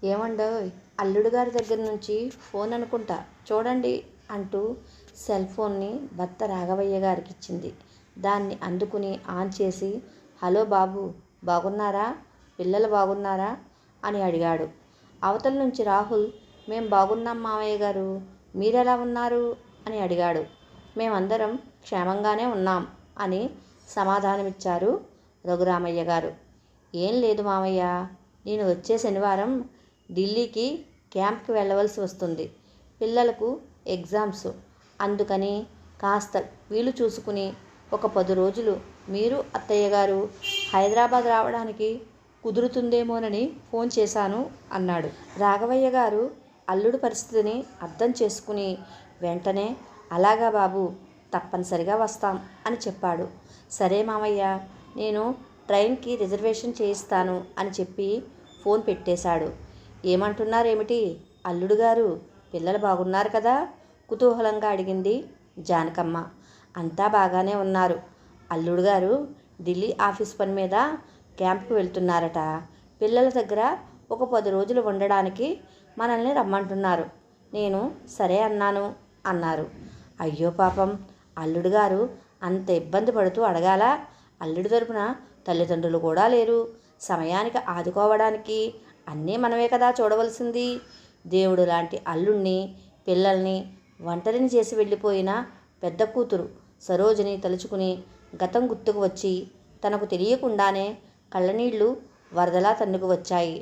ఏమండోయ్, అల్లుడు గారి దగ్గర నుంచి ఫోన్ అనుకుంటా, చూడండి అంటూ సెల్ ఫోన్ని భర్త రాఘవయ్య గారికి ఇచ్చింది. దాన్ని అందుకుని ఆన్ చేసి, హలో బాబు, బాగున్నారా, పిల్లలు బాగున్నారా అని అడిగాడు. అవతల నుంచి రాహుల్, మేం బాగున్నాం మావయ్య గారు, మీరెలా ఉన్నారు అని అడిగాడు. మేమందరం క్షేమంగానే ఉన్నాం అని సమాధానమిచ్చారు రఘురామయ్య గారు. ఏం లేదు మావయ్య, నేను వచ్చే శనివారం ఢిల్లీకి క్యాంప్కి వెళ్ళవలసి వస్తుంది. పిల్లలకు ఎగ్జామ్స్, అందుకని కాస్త వీలు చూసుకుని ఒక 10 రోజులు మీరు అత్తయ్య గారు హైదరాబాద్ రావడానికి కుదురుతుందేమోనని ఫోన్ చేశాను అన్నాడు. రాఘవయ్య గారు అల్లుడు పరిస్థితిని అర్థం చేసుకుని వెంటనే అలాగా బాబు, తప్పనిసరిగా వస్తాం అని చెప్పాడు. సరే మామయ్య, నేను ట్రైన్కి రిజర్వేషన్ చేయిస్తాను అని చెప్పి ఫోన్ పెట్టేశాడు. ఏమంటున్నారేమిటి అల్లుడు గారు, పిల్లలు బాగున్నారు కదా కుతూహలంగా అడిగింది జానకమ్మ. అంతా బాగానే ఉన్నారు. అల్లుడు గారు ఢిల్లీ ఆఫీస్ పని మీద క్యాంప్కి వెళ్తున్నారట. పిల్లల దగ్గర ఒక 10 రోజులు ఉండడానికి మనల్ని రమ్మంటున్నారు. నేను సరే అన్నాను అన్నారు. అయ్యో పాపం, అల్లుడు గారు అంత ఇబ్బంది పడుతూ అడగాలా? అల్లుడి తరపున తల్లిదండ్రులు కూడా లేరు. సమయానికి ఆదుకోవడానికి అన్నీ మనమే కదా చూడవలసింది. దేవుడు లాంటి అల్లుణ్ణి, పిల్లల్ని ఒంటరిని చేసి వెళ్ళిపోయిన పెద్ద కూతురు సరోజిని తలుచుకుని గతం గుర్తుకు వచ్చి తనకు తెలియకుండానే కళ్ళనీళ్లు వరదలా తన్నుకు వచ్చాయి.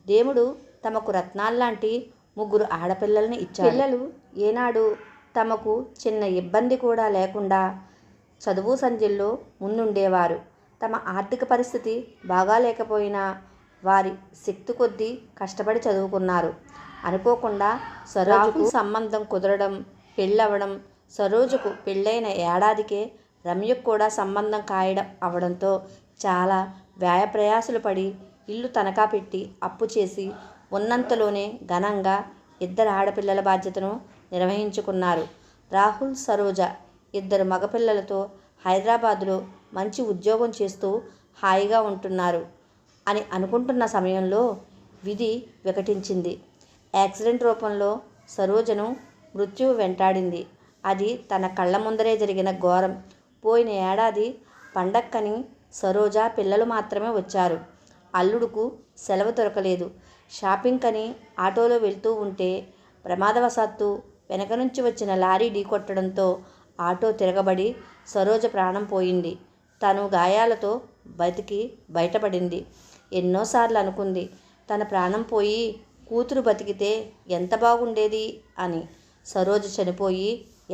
దేవుడు తమకు రత్నాల్లాంటి 3 ఆడపిల్లల్ని ఇచ్చాడు. పిల్లలు ఏనాడు తమకు చిన్న ఇబ్బంది కూడా లేకుండా చదువు సంధ్యల్లో ముందుండేవారు. తమ ఆర్థిక పరిస్థితి బాగాలేకపోయినా వారి శక్తి కొద్దీ కష్టపడి చదువుకున్నారు. అనుకోకుండా సరోజకు సంబంధం కుదరడం, పెళ్ళవడం, సరోజకు పెళ్ళైన ఏడాదికే రమ్యకు కూడా సంబంధం ఖాయడం అవడంతో చాలా వ్యయప్రయాసలు పడి ఇల్లు తనఖా పెట్టి అప్పు చేసి ఉన్నంతలోనే ఘనంగా 2 ఆడపిల్లల బాధ్యతను నిర్వహించుకున్నారు. రాహుల్, సరోజ 2 మగపిల్లలతో హైదరాబాదులో మంచి ఉద్యోగం చేస్తూ హాయిగా ఉంటున్నారు అని అనుకుంటున్న సమయంలో విధి వికటించింది. యాక్సిడెంట్ రూపంలో సరోజను మృత్యువు వెంటాడింది. అది తన కళ్ళ ముందరే జరిగిన ఘోరం. పోయిన ఏడాది పండక్కని సరోజ పిల్లలు మాత్రమే వచ్చారు. అల్లుడుకు సెలవు దొరకలేదు. షాపింగ్ కని ఆటోలో వెళ్తూ ఉంటే ప్రమాదవశాత్తు వెనక నుంచి వచ్చిన లారీ ఢీకొట్టడంతో ఆటో తిరగబడి సరోజ ప్రాణం పోయింది. తను గాయాలతో బతికి బయటపడింది. ఎన్నోసార్లు అనుకుంది, తన ప్రాణం పోయి కూతురు బతికితే ఎంత బాగుండేది అని. సరోజ చనిపోయి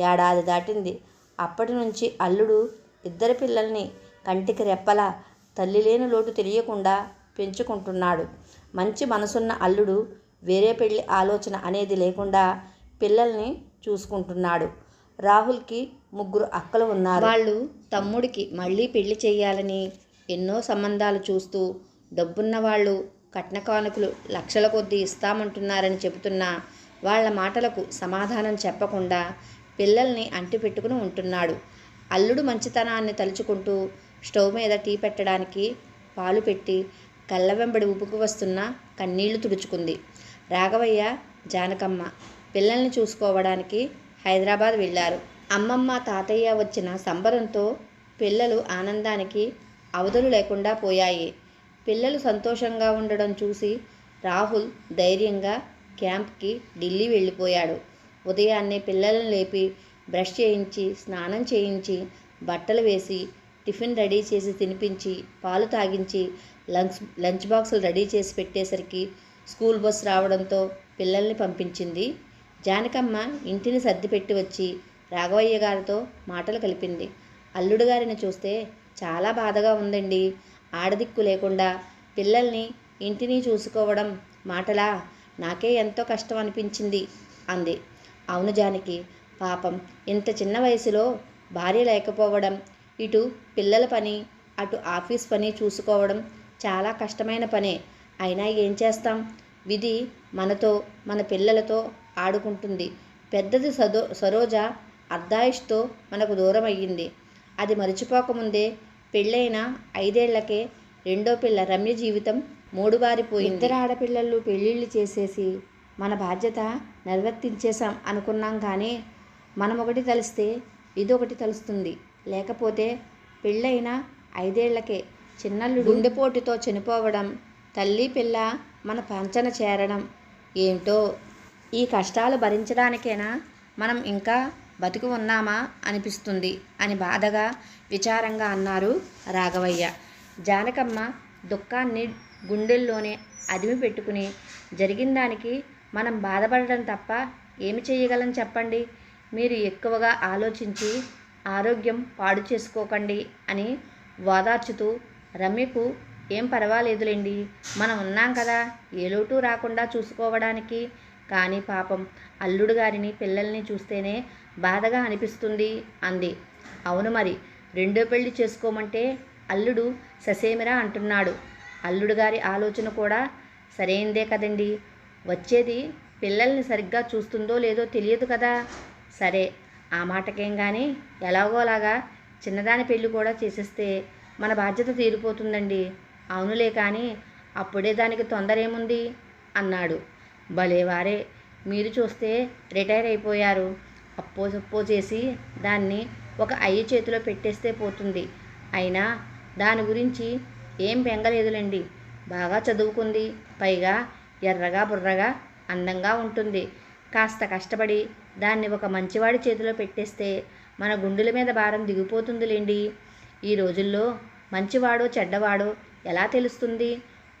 ఏడాది దాటింది. అప్పటి నుంచి అల్లుడు 2 పిల్లల్ని కంటికి రెప్పలా తల్లి లేని లోటు తెలియకుండా పెంచుకుంటున్నాడు. మంచి మనసున్న అల్లుడు వేరే పెళ్లి ఆలోచన అనేది లేకుండా పిల్లల్ని చూసుకుంటున్నాడు. రాహుల్కి 3 అక్కలు ఉన్నారు. వాళ్ళు తమ్ముడికి మళ్ళీ పెళ్లి చేయాలని ఎన్నో సంబంధాలు చూస్తూ డబ్బున్న వాళ్ళు కట్న కానుకలు లక్షల కొద్దీ ఇస్తామంటున్నారని చెబుతున్నా వాళ్ళ మాటలకు సమాధానం చెప్పకుండా పిల్లల్ని అంటిపెట్టుకుని ఉంటున్నాడు. అల్లుడు మంచితనాన్ని తలుచుకుంటూ స్టవ్ మీద టీ పెట్టడానికి పాలు పెట్టి కళ్ళ వెంబడి ఉబుకు వస్తున్న కన్నీళ్లు తుడుచుకుంది. రాఘవయ్య, జానకమ్మ పిల్లల్ని చూసుకోవడానికి హైదరాబాద్ వెళ్ళారు. అమ్మమ్మ, తాతయ్య వచ్చిన సంబరంతో పిల్లలు ఆనందానికి అవధులు లేకుండా పోయాయి. పిల్లలు సంతోషంగా ఉండడం చూసి రాహుల్ ధైర్యంగా క్యాంప్కి ఢిల్లీ వెళ్ళిపోయాడు. ఉదయాన్నే పిల్లలను లేపి బ్రష్ చేయించి, స్నానం చేయించి, బట్టలు వేసి, టిఫిన్ రెడీ చేసి తినిపించి, పాలు తాగించి, లంచ్ బాక్సులు రెడీ చేసి పెట్టేసరికి స్కూల్ బస్ రావడంతో పిల్లల్ని పంపించింది. జానకమ్మ ఇంటిని సర్దిపెట్టి వచ్చి రాఘవయ్య గారితో మాటలు కలిపింది. అల్లుడు గారిని చూస్తే చాలా బాధగా ఉందండి. ఆడదిక్కు లేకుండా పిల్లల్ని, ఇంటిని చూసుకోవడం మాటలా? నాకే ఎంతో కష్టం అనిపించింది అంది. అవును జానకి, పాపం ఇంత చిన్న వయసులో భార్య లేకపోవడం, ఇటు పిల్లల పని అటు ఆఫీస్ పని చూసుకోవడం చాలా కష్టమైన పనే. అయినా ఏం చేస్తాం, విధి మనతో మన పిల్లలతో ఆడుకుంటుంది. పెద్దది సరోజ అర్ధాయుష్తో మనకు దూరం అయ్యింది. అది మరిచిపోకముందే పెళ్ళైన 5 ఏళ్లకే రెండో పిల్ల రమ్య జీవితం మూడుబారిపోయింది. ఇద్దరు ఆడపిల్లలు పెళ్ళిళ్ళు చేసేసి మన బాధ్యత నిర్వర్తించేశాం అనుకున్నాం, కానీ మనం ఒకటి తలిస్తే ఇదొకటి తలుస్తుంది. లేకపోతే పెళ్ళైన 5 ఏళ్లకే చిన్నల్లుడు గుండెపోటుతో చనిపోవడం, తల్లి పిల్ల మన పంచన చేరడం ఏమిటో. ఈ కష్టాలు భరించడానికైనా మనం ఇంకా బతికి ఉన్నామా అనిపిస్తుంది అని బాధగా విచారంగా అన్నారు రాఘవయ్య. జానకమ్మ దుఃఖాన్ని గుండెల్లోనే అదిమి పెట్టుకుని, జరిగిన దానికి మనం బాధపడడం తప్ప ఏమి చేయగలం చెప్పండి. మీరు ఎక్కువగా ఆలోచించి ఆరోగ్యం పాడు చేసుకోకండి అని ఓదార్చుతూ, రమ్యకు ఏం పర్వాలేదులేండి, మనం ఉన్నాం కదా ఏ లోటు రాకుండా చూసుకోవడానికి. కానీ పాపం అల్లుడు గారిని పిల్లల్ని చూస్తేనే బాధగా అనిపిస్తుంది అంది. అవును మరి, రెండో పెళ్లి చేసుకోమంటే అల్లుడు ససేమిరా అంటున్నాడు. అల్లుడు గారి ఆలోచన కూడా సరైందే కదండి. వచ్చేది పిల్లల్ని సరిగ్గా చూస్తుందో లేదో తెలియదు కదా. సరే, ఆ మాటకేం కానీ ఎలాగోలాగా చిన్నదాని పెళ్ళి కూడా చేసేస్తే మన బాధ్యత తీరిపోతుందండి. అవునులే, కానీ అప్పుడే దానికి తొందర ఏముంది అన్నాడు. భలేవారే, మీరు చూస్తే రిటైర్ అయిపోయారు. అప్పో సప్పో చేసి దాన్ని ఒక అయ్య చేతిలో పెట్టేస్తే పోతుంది. అయినా దాని గురించి ఏం బెంగలేదులేండి. బాగా చదువుకుంది, పైగా ఎర్రగా బుర్రగా అందంగా ఉంటుంది. కాస్త కష్టపడి దాన్ని ఒక మంచివాడి చేతిలో పెట్టేస్తే మన గుండెల మీద భారం దిగిపోతుందిలేండి. ఈ రోజుల్లో మంచివాడో చెడ్డవాడో ఎలా తెలుస్తుంది?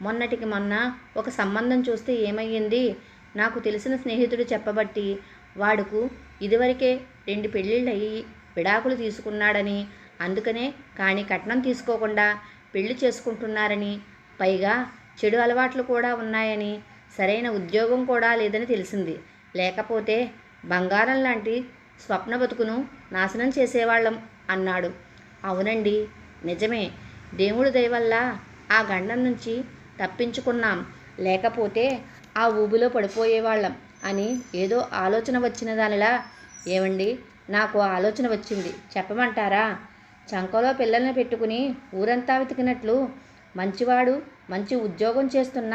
మొన్నటికి మొన్న ఒక సంబంధం చూస్తే ఏమయ్యింది? నాకు తెలిసిన స్నేహితుడు చెప్పబట్టి వాడుకు ఇదివరకే 2 పెళ్ళిళ్ళయి విడాకులు తీసుకున్నాడని, అందుకనే కానీ కట్నం తీసుకోకుండా పెళ్లి చేసుకుంటున్నారని, పైగా చెడు అలవాట్లు కూడా ఉన్నాయని, సరైన ఉద్యోగం కూడా లేదని తెలిసింది. లేకపోతే బంగారం లాంటి స్వప్న బతుకును నాశనం చేసేవాళ్ళం అన్నాడు. అవునండి, నిజమే. దేవుడి దయ వల్ల ఆ గండం నుంచి తప్పించుకున్నాం. లేకపోతే ఆ ఊబిలో పడిపోయేవాళ్ళం అని ఏదో ఆలోచన వచ్చిన దానిలా. ఏమండి, నాకు ఆలోచన వచ్చింది, చెప్పమంటారా? చంకలో పిల్లల్ని పెట్టుకుని ఊరంతా వెతికినట్లు మంచివాడు మంచి ఉద్యోగం చేస్తున్న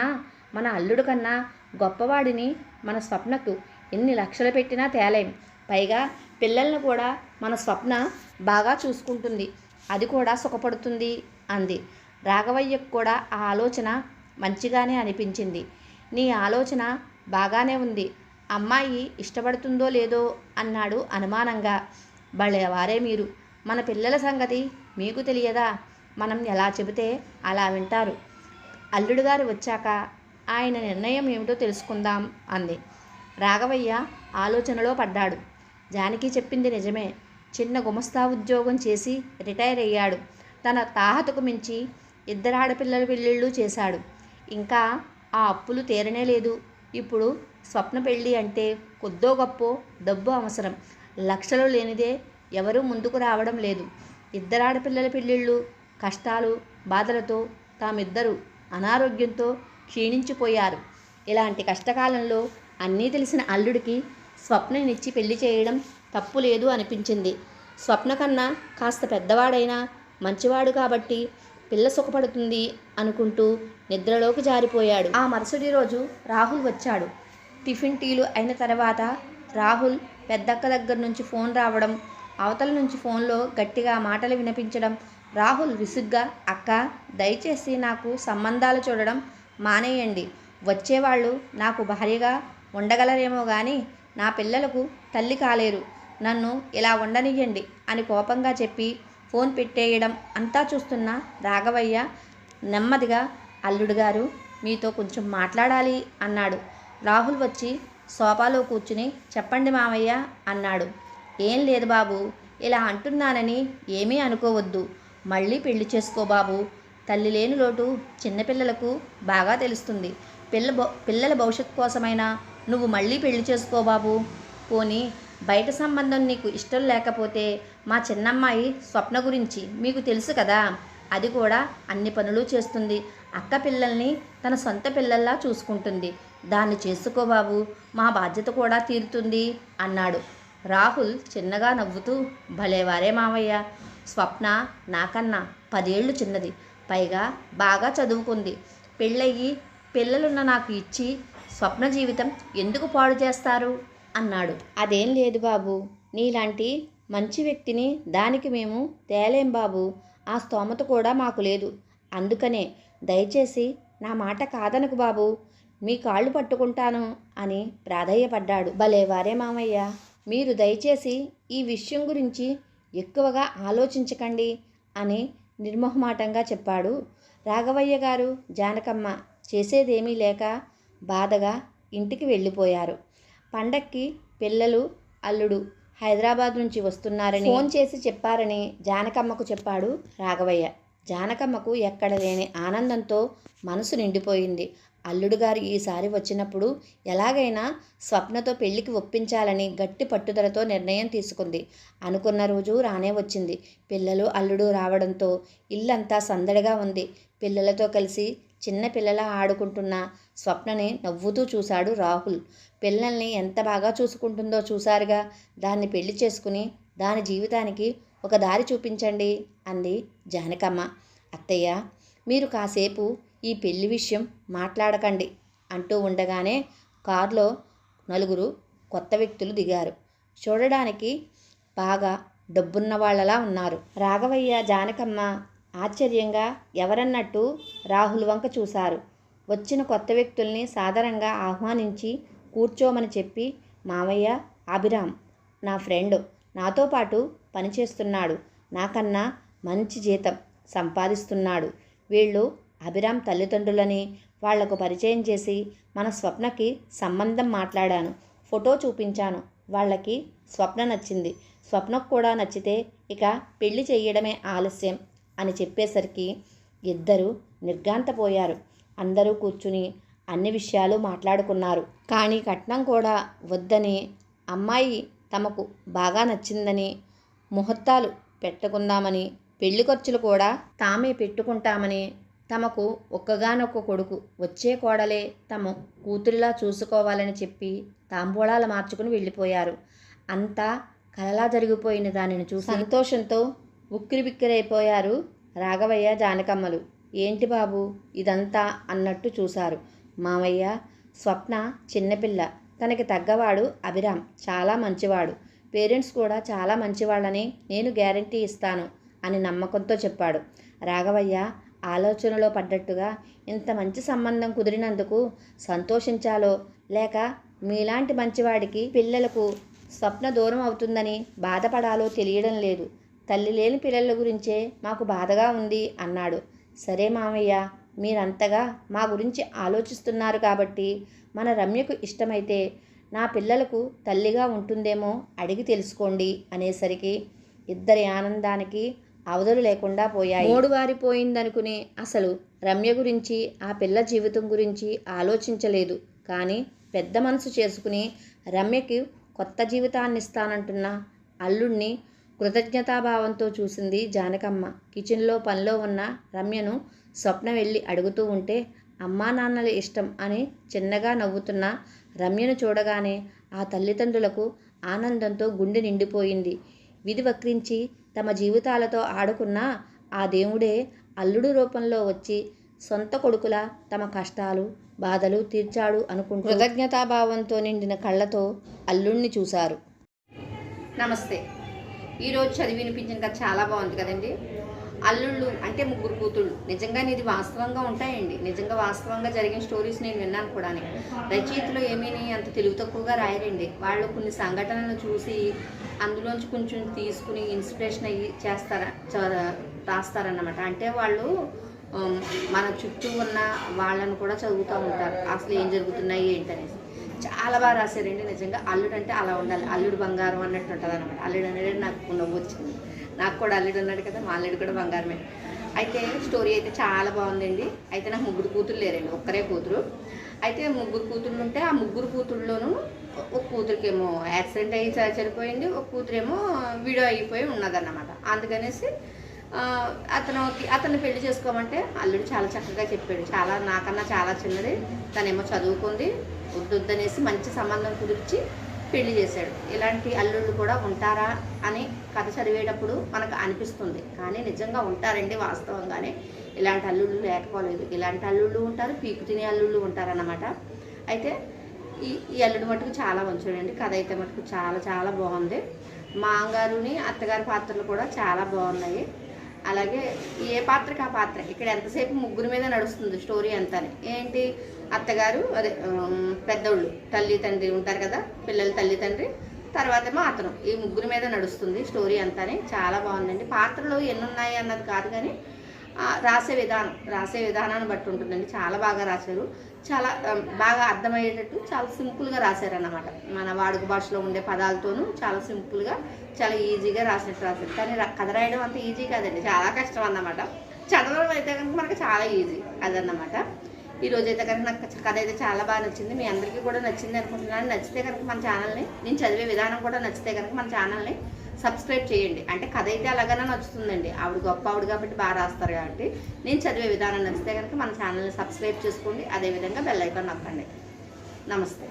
మన అల్లుడు కన్నా గొప్పవాడిని మన స్వప్నకు ఎన్ని లక్షలు పెట్టినా తేలేం. పైగా పిల్లల్ని కూడా మన స్వప్న బాగా చూసుకుంటుంది, అది కూడా సుఖపడుతుంది అంది. రాఘవయ్యకు కూడా ఆ ఆలోచన మంచిగానే అనిపించింది. నీ ఆలోచన బాగానే ఉంది, అమ్మాయి ఇష్టపడుతుందో లేదో అన్నాడు అనుమానంగా. భలేవారే మీరు, మన పిల్లల సంగతి మీకు తెలియదా? మనం ఎలా చెబితే అలా వింటారు. అల్లుడు గారు వచ్చాక ఆయన నిర్ణయం ఏమిటో తెలుసుకుందాం అంది. రాఘవయ్య ఆలోచనలో పడ్డాడు. జానకి చెప్పింది నిజమే. చిన్న గుమస్తా ఉద్యోగం చేసి రిటైర్ అయ్యాడు. తన తాహతకు మించి 2 ఆడపిల్లల పెళ్ళిళ్ళు చేశాడు. ఇంకా ఆ అప్పులు తీరనే లేదు. ఇప్పుడు స్వప్న పెళ్ళి అంటే కొద్దో గొప్పో డబ్బు అవసరం. లక్షలు లేనిదే ఎవరూ ముందుకు రావడం లేదు. 2 ఆడపిల్లల పెళ్ళిళ్ళు, కష్టాలు బాధలతో తామిద్దరూ అనారోగ్యంతో క్షీణించిపోయారు. ఇలాంటి కష్టకాలంలో అన్నీ తెలిసిన అల్లుడికి స్వప్ననిచ్చి పెళ్లి చేయడం తప్పు లేదు అనిపించింది. స్వప్న కన్నా కాస్త పెద్దవాడైనా మంచివాడు కాబట్టి పిల్ల సుఖపడుతుంది అనుకుంటూ నిద్రలోకి జారిపోయాడు. ఆ మరుసటి రోజు రాహుల్ వచ్చాడు. టిఫిన్ టీలు అయిన తర్వాత రాహుల్ పెద్దక్క దగ్గర నుంచి ఫోన్ రావడం, అవతల నుంచి ఫోన్లో గట్టిగా మాటలు వినిపించడం. రాహుల్ విసుగ్గా, అక్క, దయచేసి నాకు సంబంధాలు చూడడం మానేయండి. వచ్చేవాళ్ళు నాకు భార్యగా ఉండగలరేమో కానీ నా పిల్లలకు తల్లి కాలేరు. నన్ను ఇలా ఉండనియ్యండి అని కోపంగా చెప్పి ఫోన్ పెట్టేయడం అంతా చూస్తున్న రాఘవయ్య నెమ్మదిగా, అల్లుడు గారు, మీతో కొంచెం మాట్లాడాలి అన్నాడు. రాహుల్ వచ్చి సోఫాలో కూర్చుని, చెప్పండి మావయ్య అన్నాడు. ఏం లేదు బాబు, ఇలా అంటున్నానని ఏమీ అనుకోవద్దు. మళ్ళీ చేసుకో బాబు. తల్లి లేని లోటు చిన్నపిల్లలకు బాగా తెలుస్తుంది. పిల్లల భవిష్యత్తు కోసమైనా నువ్వు మళ్ళీ పెళ్లి చేసుకో బాబు. పోనీ బయట సంబంధం నీకు ఇష్టం లేకపోతే మా చిన్నమ్మాయి స్వప్న గురించి మీకు తెలుసు కదా, అది కూడా అన్ని పనులు చేస్తుంది. అక్క పిల్లల్ని తన సొంత పిల్లల్లా చూసుకుంటుంది. దాన్ని చేసుకో బాబు, మా బాధ్యత కూడా తీరుతుంది అన్నాడు. రాహుల్ చిన్నగా నవ్వుతూ, భలేవారే మావయ్య, స్వప్న నాకన్నా 10 ఏళ్ళు చిన్నది, పైగా బాగా చదువుకుంది. పెళ్ళయ్యి పిల్లలున్న నాకు ఇచ్చి స్వప్న జీవితం ఎందుకు పాడు చేస్తారు అన్నాడు. అదేం లేదు బాబు, నీలాంటి మంచి వ్యక్తిని దానికి మేము తేలేం బాబు. ఆ స్తోమత కూడా మాకు లేదు. అందుకనే దయచేసి నా మాట కాదనకు బాబు, మీ కాళ్ళు పట్టుకుంటాను అని ప్రాధేయపడ్డాడు. భలేవారే మామయ్య, మీరు దయచేసి ఈ విషయం గురించి ఎక్కువగా ఆలోచించకండి అని నిర్మోహమాటంగా చెప్పాడు. రాఘవయ్య గారు జానకమ్మ చేసేదేమీ లేక బాధగా ఇంటికి వెళ్ళిపోయారు. పండక్కి పిల్లలు అల్లుడు హైదరాబాద్ నుంచి వస్తున్నారని ఫోన్ చేసి చెప్పారని జానకమ్మకు చెప్పాడు రాఘవయ్య. జానకమ్మకు ఎక్కడ లేని ఆనందంతో మనసు నిండిపోయింది. అల్లుడు గారు ఈసారి వచ్చినప్పుడు ఎలాగైనా స్వప్నతో పెళ్లికి ఒప్పించాలని గట్టి పట్టుదలతో నిర్ణయం తీసుకుంది. అనుకున్న రోజు రానే వచ్చింది. పిల్లలు అల్లుడు రావడంతో ఇల్లంతా సందడిగా ఉంది. పిల్లలతో కలిసి చిన్న పిల్లలా ఆడుకుంటున్న స్వప్నని నవ్వుతూ చూశాడు రాహుల్. పిల్లల్ని ఎంత బాగా చూసుకుంటుందో చూశారుగా, దాన్ని పెళ్లి చేసుకుని దాని జీవితానికి ఒక దారి చూపించండి అంది జానకమ్మ. అత్తయ్య, మీరు కాసేపు ఈ పెళ్లి విషయం మాట్లాడకండి అంటూ ఉండగానే కారులో నలుగురు కొత్త వ్యక్తులు దిగారు. చూడడానికి బాగా డబ్బున్న వాళ్ళలా ఉన్నారు. రాఘవయ్య జానకమ్మ ఆశ్చర్యంగా ఎవరన్నట్టు రాహుల్ వంక చూశారు. వచ్చిన కొత్త వ్యక్తుల్ని సాదరంగా ఆహ్వానించి కూర్చోమని చెప్పి, మామయ్య అభిరామ్ నా ఫ్రెండ్, నాతో పాటు పనిచేస్తున్నాడు, నాకన్నా మంచి జీతం సంపాదిస్తున్నాడు. వీళ్ళు అభిరామ్ తల్లిదండ్రులని వాళ్లకు పరిచయం చేసి మన స్వప్నకి సంబంధం మాట్లాడాను. ఫోటో చూపించాను. వాళ్ళకి స్వప్న నచ్చింది. స్వప్నకు కూడా నచ్చితే ఇక పెళ్లి చేయడమే ఆలస్యం అని చెప్పేసరికి ఇద్దరు నిర్ఘాంతపోయారు. అందరూ కూర్చుని అన్ని విషయాలు మాట్లాడుకున్నారు. కానీ కట్నం కూడా వద్దని, అమ్మాయి తమకు బాగా నచ్చిందని, ముహూర్తాలు పెట్టుకుందామని, పెళ్లి ఖర్చులు కూడా తామే పెట్టుకుంటామని, తమకు ఒక్కగానొక్క కొడుకు, వచ్చే కోడలే తమ కూతురిలా చూసుకోవాలని చెప్పి తాంబూలాలు మార్చుకుని వెళ్ళిపోయారు. అంతా కలలా జరిగిపోయిన దానిని చూసి సంతోషంతో ఉక్కిరిబిక్కిరైపోయారు రాఘవయ్య జానకమ్మలు. ఏంటి బాబు ఇదంతా అన్నట్టు చూశారు. మామయ్య, స్వప్న చిన్నపిల్ల, తనకి తగ్గవాడు అభిరామ్ చాలా మంచివాడు. పేరెంట్స్ కూడా చాలా మంచివాళ్ళని నేను గ్యారంటీ ఇస్తాను అని నమ్మకంతో చెప్పాడు. రాఘవయ్య ఆలోచనలో పడ్డట్టుగా ఇంత మంచి సంబంధం కుదిరినందుకు సంతోషించాలో లేక మీలాంటి మంచివాడికి పిల్లలకు స్వప్న దూరం అవుతుందని బాధపడాలో తెలియడం లేదు. తల్లి లేని పిల్లల గురించే మాకు బాధగా ఉంది అన్నాడు. సరే మామయ్య, మీరంతగా మా గురించి ఆలోచిస్తున్నారు కాబట్టి మన రమ్యకు ఇష్టమైతే నా పిల్లలకు తల్లిగా ఉంటుందేమో అడిగి తెలుసుకోండి అనేసరికి ఇద్దరి ఆనందానికి అవధులు లేకుండా పోయాయి. మూడువారిపోయిందనుకుని అసలు రమ్య గురించి, ఆ పిల్ల జీవితం గురించి ఆలోచించలేదు. కానీ పెద్ద మనసు చేసుకుని రమ్యకి కొత్త జీవితాన్ని ఇస్తానంటున్న అల్లుడిని కృతజ్ఞతాభావంతో చూసింది జానకమ్మ. కిచెన్లో పనిలో ఉన్న రమ్యను స్వప్న వెళ్ళి అడుగుతూ ఉంటే అమ్మా నాన్నల ఇష్టం అని చిన్నగా నవ్వుతున్న రమ్యను చూడగానే ఆ తల్లిదండ్రులకు ఆనందంతో గుండె నిండిపోయింది. విధి వక్రించి తమ జీవితాలతో ఆడుకున్న ఆ దేవుడే అల్లుడు రూపంలో వచ్చి సొంత కొడుకులా తమ కష్టాలు బాధలు తీర్చాడు అనుకుంటూ కృతజ్ఞతాభావంతో నిండిన కళ్ళతో అల్లుడిని చూశారు. నమస్తే. ఈరోజు చదివి వినిపించిన కథ చాలా బాగుంది కదండి. అల్లుళ్ళు అంటే ముగ్గురు కూతుళ్ళు. నిజంగా ఇది వాస్తవంగా ఉంటాయండి. నిజంగా వాస్తవంగా జరిగిన స్టోరీస్ నేను విన్నాను కూడా. రచయితలు ఏమీ అంత తెలివి తక్కువగా రాయరండి. వాళ్ళు కొన్ని సంఘటనలు చూసి అందులోంచి కొంచెం తీసుకుని ఇన్స్పిరేషన్ అయ్యి రాస్తారన్నమాట. అంటే వాళ్ళు మన చుట్టూ ఉన్న వాళ్ళను కూడా చదువుతూ ఉంటారు, అసలు ఏం జరుగుతున్నాయి ఏంటనేసి. చాలా బాగా రాశారండి. నిజంగా అల్లుడు అంటే అలా ఉండాలి. అల్లుడు బంగారం అన్నట్టు ఉంటుంది అనమాట. అల్లుడు అనేది నాకు నవ్వు వచ్చింది. నాకు కూడా అల్లుడు అన్నాడు కదా, మా అల్లుడు కూడా బంగారమే. అయితే స్టోరీ అయితే చాలా బాగుందండి. అయితే నాకు ముగ్గురు కూతురు లేరండి, ఒక్కరే కూతురు. అయితే ముగ్గురు కూతుళ్ళు ఉంటే ఆ ముగ్గురు కూతుళ్ళలోనూ ఒక కూతురికేమో యాక్సిడెంట్ అయ్యి చనిపోయింది, ఒక కూతురేమో విడో అయిపోయి ఉన్నదన్నమాట. అందుకనేసి అతన్ని పెళ్లి చేసుకోమంటే అల్లుడు చాలా చక్కగా చెప్పాడు. నాకన్నా చాలా చిన్నది, తనేమో చదువుకుంది, వద్దనేసి మంచి సంబంధం కుదిర్చి పెళ్లి చేశాడు. ఇలాంటి అల్లుళ్ళు కూడా ఉంటారా అని కథ చదివేటప్పుడు మనకు అనిపిస్తుంది. కానీ నిజంగా ఉంటారండి. వాస్తవంగానే ఇలాంటి అల్లుళ్ళు లేకపోలేదు. ఇలాంటి అల్లుళ్ళు ఉంటారు, పీకు తినే అల్లుళ్ళు ఉంటారన్నమాట. అయితే ఈ అల్లుడు మటుకు చాలా మంచోడండి. కథ అయితే మటుకు చాలా చాలా బాగుంది. మామగారుని అత్తగారి పాత్రలు కూడా చాలా బాగున్నాయి. అలాగే ఏ పాత్రకి ఆ పాత్ర ఇక్కడ ఎంతసేపు ముగ్గురు మీద నడుస్తుంది స్టోరీ అంతాని. ఏంటి, అత్తగారు అదే పెద్దోళ్ళు తల్లి తండ్రి ఉంటారు కదా, పిల్లలు తల్లి తండ్రి, తర్వాతేమో అతను, ఈ ముగ్గురు మీద నడుస్తుంది స్టోరీ అంతాని. చాలా బాగుందండి. పాత్రలు ఎన్ని ఉన్నాయి అన్నది కాదు కానీ రాసే విధానాన్ని బట్టి ఉంటుందండి. చాలా బాగా రాశారు. చాలా బాగా అర్థమయ్యేటట్టు చాలా సింపుల్గా రాశారన్నమాట. మన వాడుక భాషలో ఉండే పదాలతోనూ చాలా సింపుల్గా చాలా ఈజీగా రాసినట్టు రాశారు. కానీ కథ రాయడం అంత ఈజీ కాదండి, చాలా కష్టం అన్నమాట. చదవడం అయితే కనుక మనకు చాలా ఈజీ అదన్నమాట. ఈరోజు అయితే కనుక నాకు కథ అయితే చాలా బాగా నచ్చింది. మీ అందరికీ కూడా నచ్చింది అనుకుంటున్నాను. నచ్చితే కనుక మన ఛానల్ని, నేను చదివే విధానం కూడా నచ్చితే కనుక మన ఛానల్ని సబ్స్క్రైబ్ చేయండి. అంటే కథ అయితే అలాగనే నచ్చుతుందండి. ఆవిడ గొప్ప ఆవిడ కాబట్టి బాగా రాస్తారు కాబట్టి. నేను చదివే విధానం నచ్చితే కనుక మన ఛానల్ని సబ్స్క్రైబ్ చేసుకోండి. అదేవిధంగా బెల్ ఐకాన్ నొక్కండి. నమస్తే.